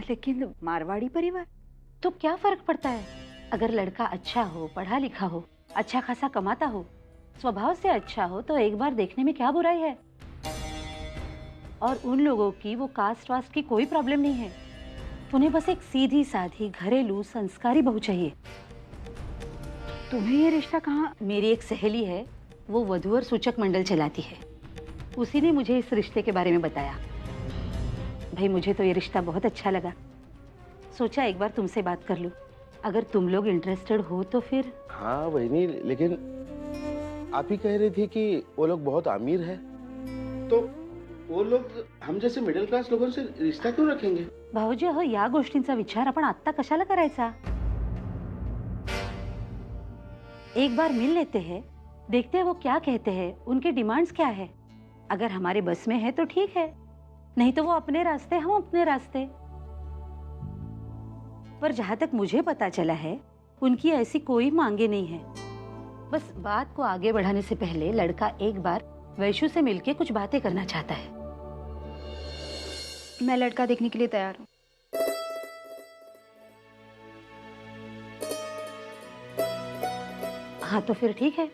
लेकिन मारवाड़ी परिवार, तो क्या फर्क पड़ता है? अगर लड़का अच्छा हो, पढ़ा लिखा हो, अच्छा खासा कमाता हो, स्वभाव से अच्छा हो, तो एक बार देखने में क्या बुराई है? और उन लोगों की वो कास्ट वास्ट की कोई प्रॉब्लम नहीं है। उन्हें बस एक सीधी साधी घरेलू संस्कारी बहू चाहिए। तुम्हें ये रिश्ता कहाँ? मेरी एक सहेली है, वो वधूवर सूचक मंडल चलाती है। उसी ने मुझे इस रिश्ते के बारे में बताया। भाई मुझे तो ये रिश्ता बहुत अच्छा लगा, सोचा एक बार तुमसे बात कर लूं। अगर तुम लोग इंटरेस्टेड हो तो फिर। हाँ बहनी, लेकिन आप ही कह रही थी कि वो लोग बहुत अमीर है, तो वो लोग हम जैसे मिडिल क्लास लोगों से रिश्ता क्यों रखेंगे? भाऊजी, हो या गोष्टींचा विचार आपण आत्ता कशाला करायचा? एक बार मिल लेते हैं, देखते हैं वो क्या कहते हैं, उनके डिमांड्स क्या है। अगर हमारे बस में है तो ठीक है, नहीं तो वो अपने रास्ते, हम अपने रास्ते। पर जहां तक मुझे पता चला है, उनकी ऐसी कोई मांगे नहीं है। बस बात को आगे बढ़ाने से पहले लड़का एक बार वैशु से मिलके कुछ बातें करना चाहता है। मैं लड़का देखने के लिए तैयार हूँ। हाँ तो फिर ठीक है,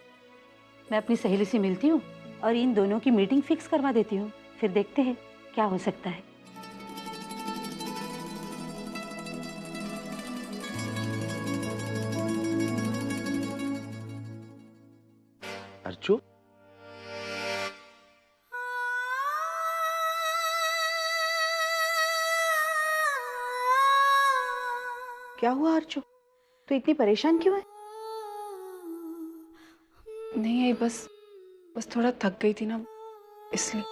मैं अपनी सहेली से मिलती हूँ और इन दोनों की मीटिंग फिक्स करवा देती हूँ। फिर देखते हैं क्या हो सकता है। अर्चू, क्या हुआ अर्चू? तू इतनी परेशान क्यों है? नहीं है, बस थोड़ा थक गई थी ना, इसलिए।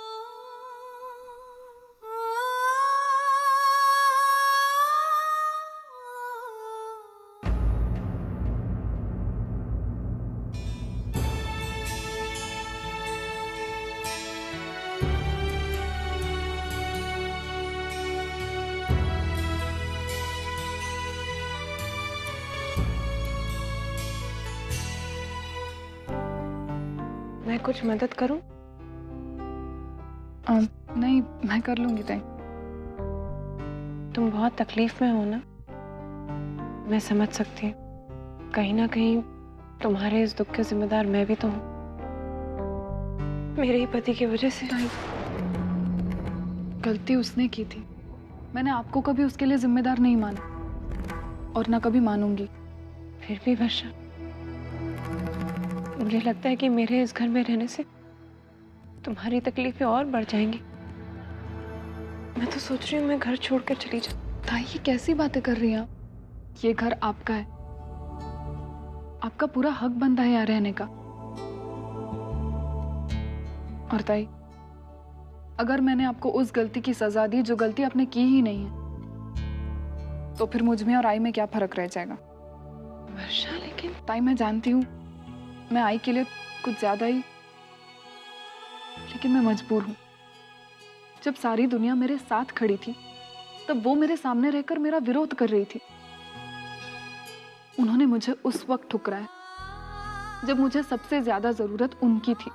मैं कुछ मदद करूं? नहीं, मैं कर लूंगी ताई। तुम बहुत तकलीफ में हो ना, मैं समझ सकती हूँ। कहीं ना कहीं तुम्हारे इस दुख के जिम्मेदार मैं भी तो हूँ, मेरे ही पति की वजह से। गलती उसने की थी, मैंने आपको कभी उसके लिए जिम्मेदार नहीं माना और ना कभी मानूंगी। फिर भी वर्षा, मुझे लगता है कि मेरे इस घर में रहने से तुम्हारी तकलीफें और बढ़ जाएंगी। मैं तो सोच रही हूँ मैं घर छोड़कर चली जाऊँ। ताई, ये कैसी बातें कर रही हैं आप? ये घर आपका है, आपका पूरा हक बनता है यहाँ रहने का। और ताई, अगर मैंने आपको उस गलती की सजा दी जो गलती आपने की ही नहीं है, तो फिर मुझ में और आई में क्या फर्क रह जाएगा? वर्षा, लेकिन ताई मैं जानती हूँ मैं आई के लिए कुछ ज्यादा ही, लेकिन मैं मजबूर हूं। जब सारी दुनिया मेरे साथ खड़ी थी, तब वो मेरे सामने रहकर मेरा विरोध कर रही थी। उन्होंने मुझे उस वक्त ठुकराया जब मुझे सबसे ज्यादा जरूरत उनकी थी।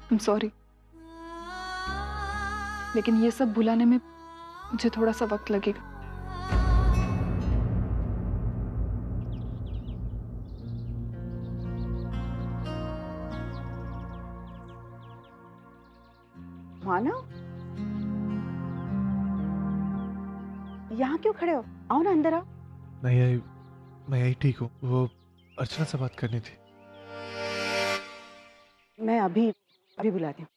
I'm sorry, लेकिन ये सब भुलाने में मुझे थोड़ा सा वक्त लगेगा। मानव, यहाँ क्यों खड़े हो? आओ ना, अंदर आओ। मैं यही ठीक हूँ। वो अर्चना से बात करनी थी। मैं अभी बुलाती हूँ।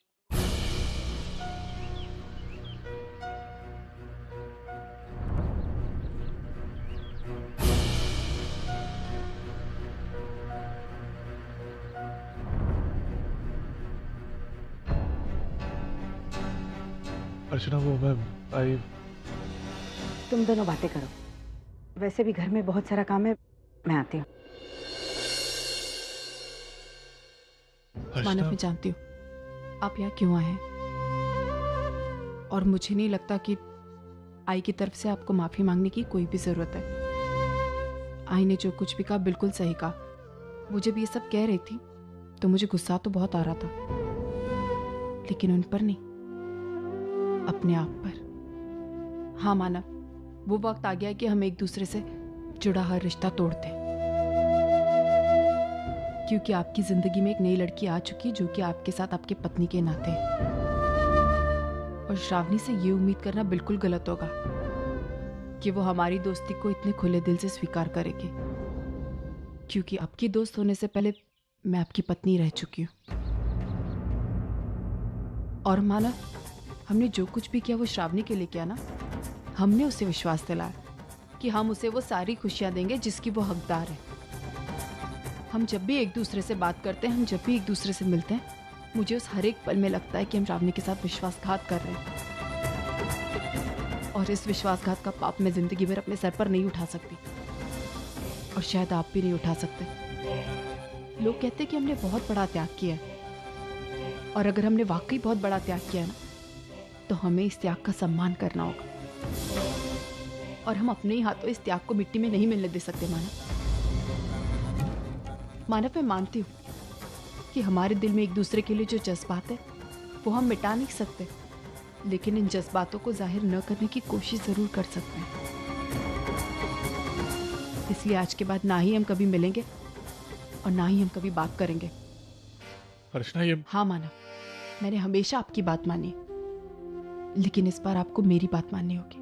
अर्चना, वो मैं तुम दोनों बातें करो, वैसे भी घर में बहुत सारा काम है, मैं आती हूँ। मानव, मैं जानती हूँ आप यहाँ क्यों आए हैं, और मुझे नहीं लगता कि आई की तरफ से आपको माफी मांगने की कोई भी जरूरत है। आई ने जो कुछ भी कहा बिल्कुल सही कहा। वो जब ये सब कह रही थी तो मुझे गुस्सा तो बहुत आ रहा था, लेकिन उन पर नहीं, अपने आप पर। हाँ मानव, वो वक्त आ गया है कि हम एक दूसरे से जुड़ा हर रिश्ता तोड़ दें, क्योंकि आपकी जिंदगी में एक नई लड़की आ चुकी है जो कि आपके साथ आपके पत्नी के नाते है। और श्रावणी से ये उम्मीद करना बिल्कुल गलत होगा कि वो हमारी दोस्ती को इतने खुले दिल से स्वीकार करेगी, क्योंकि आपकी दोस्त होने से पहले मैं आपकी पत्नी रह चुकी हूँ। और मानव, हमने जो कुछ भी किया वो श्रावणी के लिए किया ना। हमने उसे विश्वास दिलाया कि हम उसे वो सारी खुशियां देंगे जिसकी वो हकदार है। हम जब भी एक दूसरे से बात करते हैं, हम जब भी एक दूसरे से मिलते हैं, मुझे उस हर एक पल में लगता है कि हम श्रावणी के साथ विश्वासघात कर रहे हैं। और इस विश्वासघात का पाप मैं जिंदगी भर अपने सर पर नहीं उठा सकती, और शायद आप भी नहीं उठा सकते। लोग कहते हैं कि हमने बहुत बड़ा त्याग किया है, और अगर हमने वाकई बहुत बड़ा त्याग किया है ना, तो हमें इस त्याग का सम्मान करना होगा। और हम अपने ही हाथों इस त्याग को मिट्टी में नहीं मिलने दे सकते। मानव, मैं मानती हूँ कि हमारे दिल में एक दूसरे के लिए जो जज्बात है वो हम मिटा नहीं सकते, लेकिन इन जज्बातों को जाहिर न करने की कोशिश जरूर कर सकते हैं। इसलिए आज के बाद ना ही हम कभी मिलेंगे और ना ही हम कभी बात करेंगे। अर्चना, ये हाँ मानव, मैंने हमेशा आपकी बात मानी, लेकिन इस बार आपको मेरी बात माननी होगी।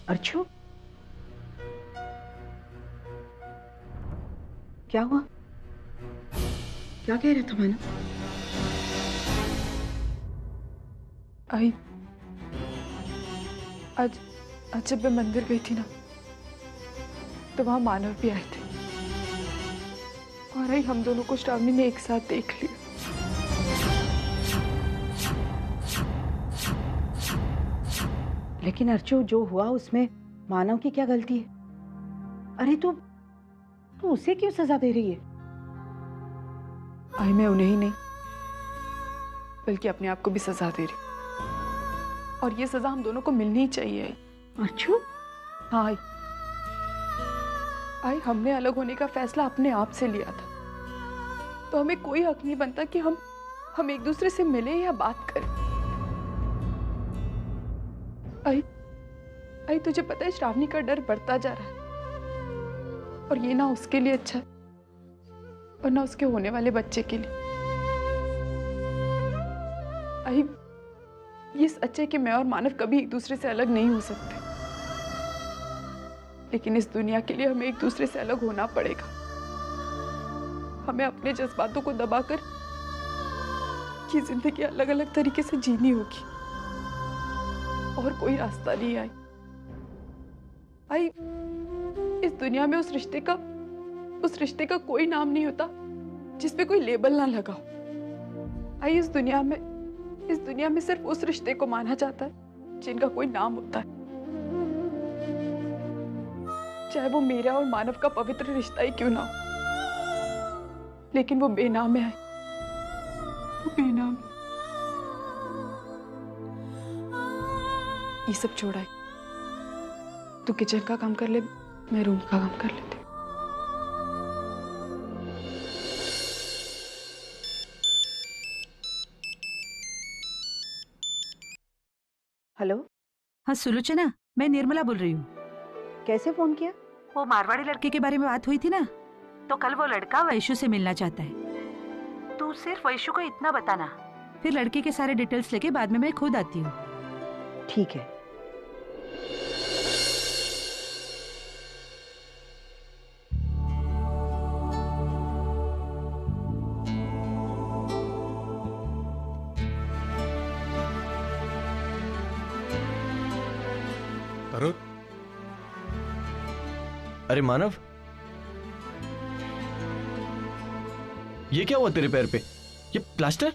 अर्चू, क्या हुआ? क्या कह रहे थे मानव? आई, आज जब मैं मंदिर गई थी ना, तो वहां मानव भी आए थे, और आई हम दोनों को श्रावणी ने एक साथ देख लिया। लेकिन अर्चू, जो हुआ उसमें मानव की क्या गलती है? अरे तू उसे क्यों सजा दे रही है? आई, मैं उन्हें ही नहीं बल्कि अपने आप को भी सजा दे रही, और ये सजा हम दोनों को मिलनी ही चाहिए। अर्चू, हाँ आई, हमने अलग होने का फैसला अपने आप से लिया था, तो हमें कोई हक नहीं बनता कि हम एक दूसरे से मिले या बात करें। आई, तुझे पता है श्रावणी का डर बढ़ता जा रहा है, और ये ना उसके लिए अच्छा है और ना उसके होने वाले बच्चे के लिए। आई, ये सच है कि मैं और मानव कभी एक दूसरे से अलग नहीं हो सकते, लेकिन इस दुनिया के लिए हमें एक दूसरे से अलग होना पड़ेगा। हमें अपने जज्बातों को दबाकर ये जिंदगी अलग अलग तरीके से जीनी होगी, और कोई रास्ता नहीं। आई, इस दुनिया में उस रिश्ते का कोई नाम नहीं होता जिसपे कोई लेबल ना लगा हो। आई, इस दुनिया में सिर्फ उस रिश्ते को माना जाता है जिनका कोई नाम होता है, चाहे वो मेरा और मानव का पवित्र रिश्ता ही क्यों ना हो, लेकिन वो बेनाम है। वो बेनाम। ये सब छोड़ा है, तू किचन का काम कर ले, मैं रूम का काम कर लेती हूँ। हेलो। हाँ सुलोचना, मैं निर्मला बोल रही हूँ। कैसे फोन किया? वो मारवाड़ी लड़के के बारे में बात हुई थी ना, तो कल वो लड़का वैशु से मिलना चाहता है। तू सिर्फ वैशु को इतना बताना, फिर लड़के के सारे डिटेल्स लेके बाद में मैं खुद आती हूँ। ठीक है। अरे मानव, ये क्या हुआ तेरे पैर पे? ये प्लास्टर?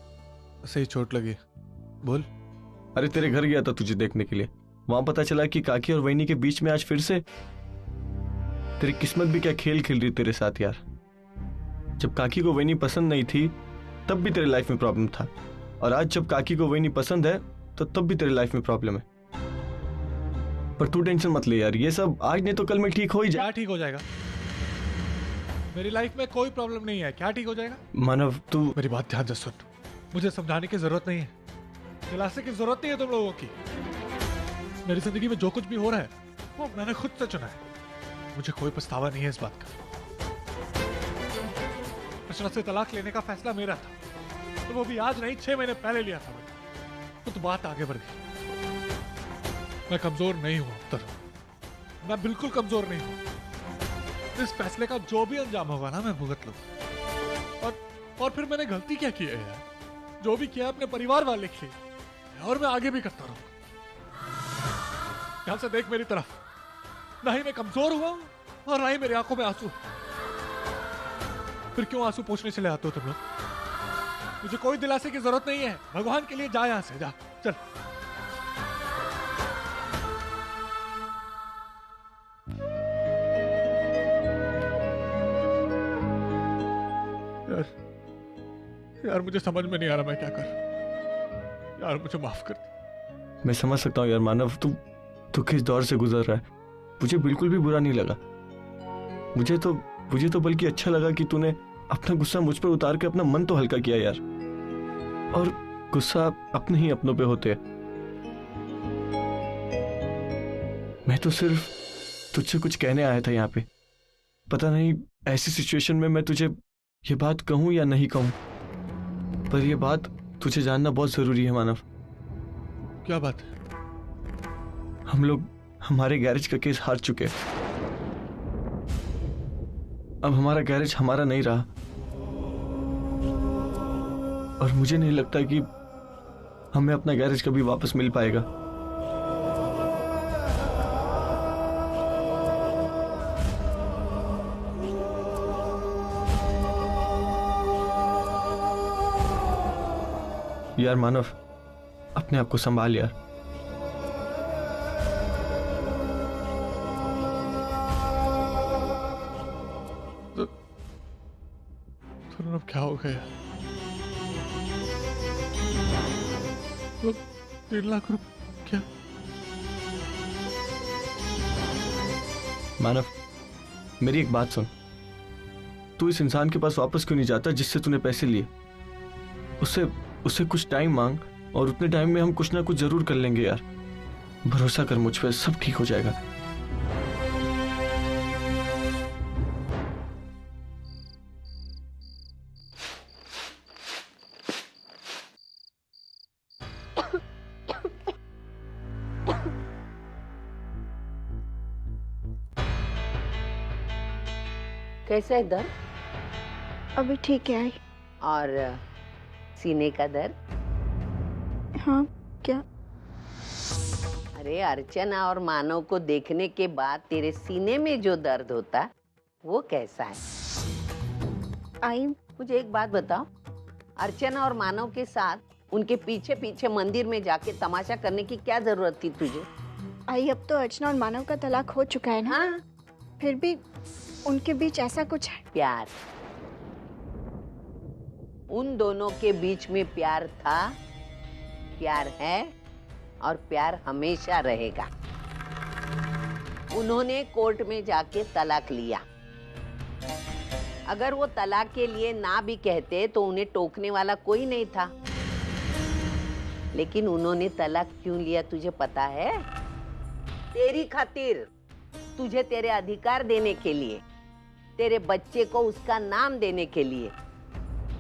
सही चोट लगी। बोल। अरे तेरे घर गया था तुझे देखने के लिए, वहां पता चला कि काकी और वैनी के बीच में आज फिर से। तेरी किस्मत भी क्या खेल खेल रही तेरे साथ यार। जब काकी को वैनी पसंद नहीं थी तब भी तेरे लाइफ में प्रॉब्लम था, और आज जब काकी को वैनी पसंद है तो तब भी तेरे लाइफ में प्रॉब्लम है। पर तू टेंशन मत ले यार, ये सब आज नहीं तो कल में ठीक हो ही जाए। क्या ठीक हो जाएगा? मेरी लाइफ में कोई प्रॉब्लम नहीं है, क्या ठीक हो जाएगा? मानव तू मेरी बात ध्यान से सुन, मुझे समझाने की जरूरत नहीं है, दिलासे की जरूरत नहीं है तुम लोगों की। मेरी जिंदगी में जो कुछ भी हो रहा है वो मैंने खुद से चुना है, मुझे कोई पछतावा नहीं है इस बात का। अर्चना से तलाक लेने का फैसला मेरा था, तो वो भी आज नहीं 6 महीने पहले लिया था मैंने। तो बात आगे बढ़ गई। मैं कमजोर नहीं हूं अख्तर, मैं बिल्कुल कमजोर नहीं हूं। इस फैसले का जो भी अंजाम होगा ना मैं भुगत लूंगा। और फिर मैंने गलती क्या की है यार? जो भी किया अपने परिवार वाले के लिए, और मैं आगे भी करता रहूंगा। ध्यान से देख मेरी तरफ, ना ही मैं कमजोर हुआ हूं और ना ही मेरी आंखों में आंसू। फिर क्यों आंसू पोंछने चले आते हो तुम लोग? मुझे कोई दिलासे की जरूरत नहीं है, भगवान के लिए जा यहां से, जा चल। यार मुझे समझ में नहीं आ रहा मैं क्या कर। यार मुझे माफ कर दे। मैं समझ सकता हूँ यार मानव, तू किस दौर से गुजर रहा है। मुझे बिल्कुल भी बुरा नहीं लगा। मुझे तो बल्कि अच्छा लगा कि तूने अपना गुस्सा मुझ पर उतार के अपना मन तो हल्का किया यार। और गुस्सा अपने ही अपनों पे होते हैं। मैं तो सिर्फ तुझसे कुछ कहने आया था यहाँ पे। पता नहीं ऐसी सिचुएशन में मैं तुझे ये बात कहूं या नहीं कहूं, पर यह बात तुझे जानना बहुत जरूरी है मानव। क्या बात है? हम लोग हमारे गैरेज का केस हार चुके हैं। अब हमारा गैरेज हमारा नहीं रहा, और मुझे नहीं लगता कि हमें अपना गैरेज कभी वापस मिल पाएगा। यार मानव, अपने आप को संभाल यार। तो अब क्या हो गया? 3 लाख रुपए क्या? मानव, मेरी एक बात सुन। तू इस इंसान के पास वापस क्यों नहीं जाता जिससे तूने पैसे लिए? उससे कुछ टाइम मांग, और उतने टाइम में हम कुछ ना कुछ जरूर कर लेंगे यार। भरोसा कर मुझ पे, सब ठीक हो जाएगा। कैसा है दर्द? अभी ठीक है आई। और सीने का दर्द? हाँ, क्या? अरे अर्चना और मानव को देखने के बाद तेरे सीने में जो दर्द होता वो कैसा है? आई, मुझे एक बात बताओ, अर्चना और मानव के साथ उनके पीछे पीछे मंदिर में जाके तमाशा करने की क्या जरूरत थी तुझे? आई, अब तो अर्चना और मानव का तलाक हो चुका है ना। हाँ? फिर भी उनके बीच ऐसा कुछ है। प्यार, उन दोनों के बीच में प्यार था, प्यार है, और प्यार हमेशा रहेगा। उन्होंने कोर्ट में जाके तलाक लिया। अगर वो तलाक के लिए ना भी कहते तो उन्हें टोकने वाला कोई नहीं था। लेकिन उन्होंने तलाक क्यों लिया तुझे पता है? तेरी खातिर, तुझे तेरे अधिकार देने के लिए, तेरे बच्चे को उसका नाम देने के लिए।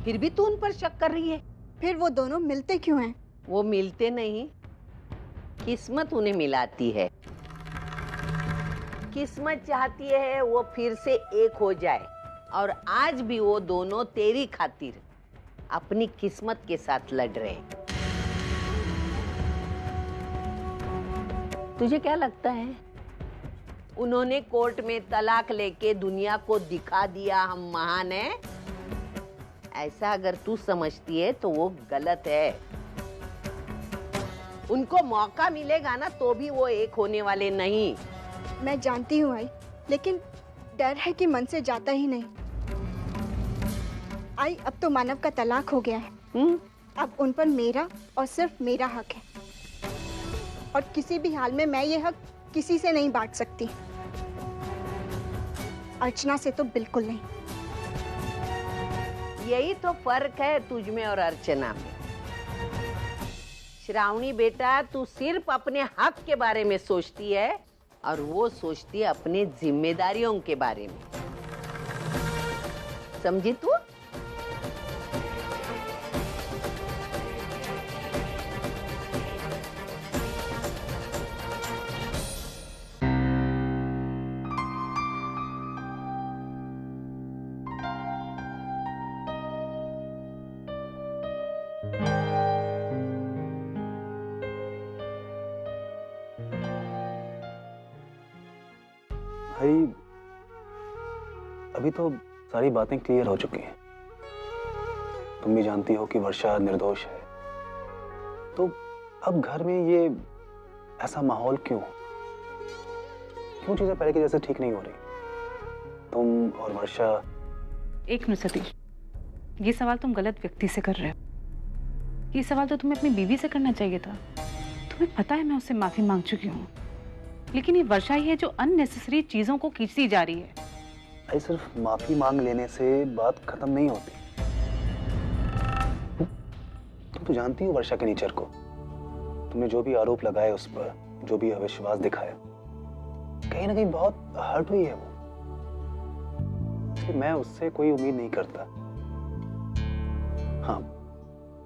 फिर भी तू उन पर शक कर रही है। फिर वो दोनों मिलते क्यों हैं? वो मिलते नहीं, किस्मत उन्हें मिलाती है। किस्मत चाहती है वो फिर से एक हो जाए, और आज भी वो दोनों तेरी खातिर अपनी किस्मत के साथ लड़ रहे हैं। तुझे क्या लगता है उन्होंने कोर्ट में तलाक लेके दुनिया को दिखा दिया हम महान हैं। ऐसा अगर तू समझती है तो वो गलत है। उनको मौका मिलेगा ना तो भी वो एक होने वाले नहीं। मैं जानती हूँ आई, लेकिन डर है कि मन से जाता ही नहीं। आई, अब तो मानव का तलाक हो गया है। अब उन पर मेरा और सिर्फ मेरा हक है, और किसी भी हाल में मैं ये हक किसी से नहीं बांट सकती। अर्चना से तो बिल्कुल नहीं। यही तो फर्क है तुझ में और अर्चना में। श्रावणी बेटा, तू सिर्फ अपने हक के बारे में सोचती है और वो सोचती है अपने जिम्मेदारियों के बारे में। समझी तू? भाई अभी तो सारी बातें क्लियर हो चुकी हैं। तुम भी जानती हो कि वर्षा निर्दोष है, तो अब घर में ये ऐसा माहौल क्यों चीजें पहले की जैसे ठीक नहीं हो रही? तुम और वर्षा। एक मिनट सतीश, ये सवाल तुम गलत व्यक्ति से कर रहे हो। ये सवाल तो तुम्हें अपनी बीवी से करना चाहिए था। तुम्हें पता है मैं उससे माफी मांग चुकी हूँ, लेकिन ये वर्षा ही है जो अननेसेसरी चीजों को खींचती जा रही है। भाई सिर्फ माफी मांग लेने से बात खत्म नहीं होती। तुम तो जानती हो वर्षा के नेचर को। तुमने जो भी आरोप लगाए उस पर, जो भी अविश्वास दिखाया, कहीं ना कहीं बहुत हर्ट हुई है वो। मैं उससे कोई उम्मीद नहीं करता। हाँ,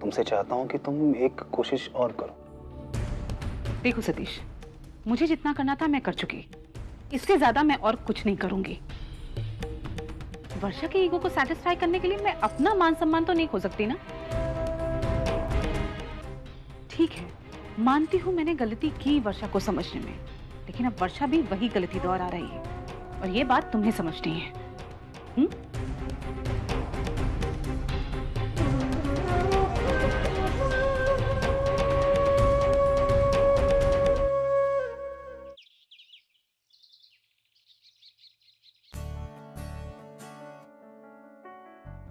तुमसे चाहता हूं कि तुम एक कोशिश और करो। देखो सतीश, मुझे जितना करना था मैं कर चुकी। इससे ज्यादा मैं और कुछ नहीं करूंगी। वर्षा के ईगो को सैटिस्फाई करने के लिए मैं अपना मान सम्मान तो नहीं खो सकती ना। ठीक है, मानती हूं मैंने गलती की वर्षा को समझने में, लेकिन अब वर्षा भी वही गलती दोहरा रही है, और ये बात तुम्हें समझनी है।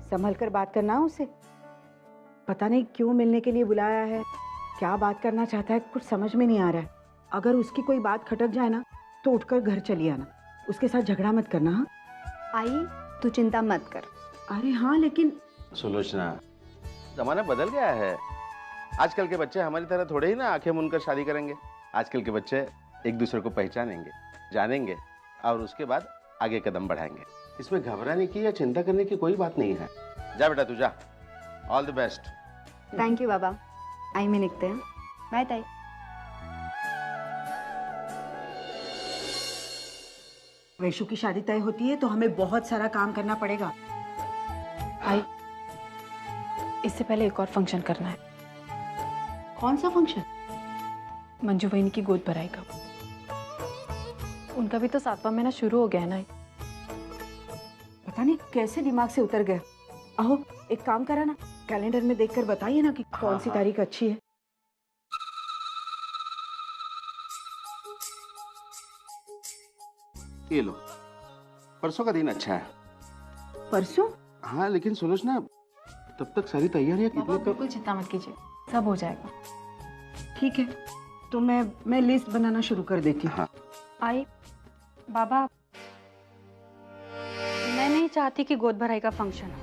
संभल कर बात करना उसे। पता नहीं क्यों मिलने के लिए बुलाया है, क्या बात करना चाहता है, कुछ समझ में नहीं आ रहा है। अगर उसकी कोई बात खटक जाए ना तो उठकर घर चली आना, उसके साथ झगड़ा मत करना। हाँ आई, तू चिंता मत कर। अरे हाँ, लेकिन सुलोचना, जमाना बदल गया है। आजकल के बच्चे हमारी तरह थोड़े ही ना आंखें मूंदकर शादी करेंगे। आजकल के बच्चे एक दूसरे को पहचानेंगे, जानेंगे और उसके बाद आगे कदम बढ़ाएंगे। इसमें घबराने की या चिंता करने की कोई बात नहीं है। जा बेटा, तू जा। All the best. Thank you बाबा। आई में निकते हैं। बाय ताई। वैशु की शादी तय होती है तो हमें बहुत सारा काम करना पड़ेगा। आई, इससे पहले एक और फंक्शन करना है। कौन सा फंक्शन? मंजू बहन की गोद भराई का। उनका भी तो 7वां महीना शुरू हो गया है ना। पता नहीं कैसे दिमाग से उतर गया। अहो, एक काम करा ना, कैलेंडर में देखकर बताइए ना कि कौन सी तारीख अच्छी है। ये लो, परसों का दिन अच्छा है। परसों? हाँ, लेकिन सुलोचना, तब तक सारी तैयारियां कितने तक? बिल्कुल चिंता मत कीजिए, सब हो जाएगा। ठीक है, तो मैं लिस्ट बनाना शुरू कर देती हूँ। हाँ। आई बाबा, मैं नहीं चाहती कि गोद भराई का फंक्शन हो।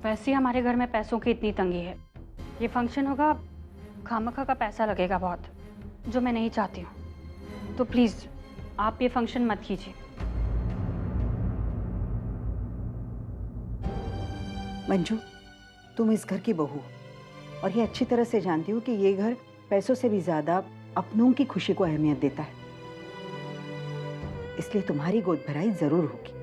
वैसे ही हमारे घर में पैसों की इतनी तंगी है। ये फंक्शन होगा, खामखा का पैसा लगेगा बहुत, जो मैं नहीं चाहती हूँ। तो प्लीज आप ये फंक्शन मत कीजिए। मंजू, तुम इस घर की बहू हो और ये अच्छी तरह से जानती हो कि ये घर पैसों से भी ज्यादा अपनों की खुशी को अहमियत देता है। इसलिए तुम्हारी गोद भराई जरूर होगी।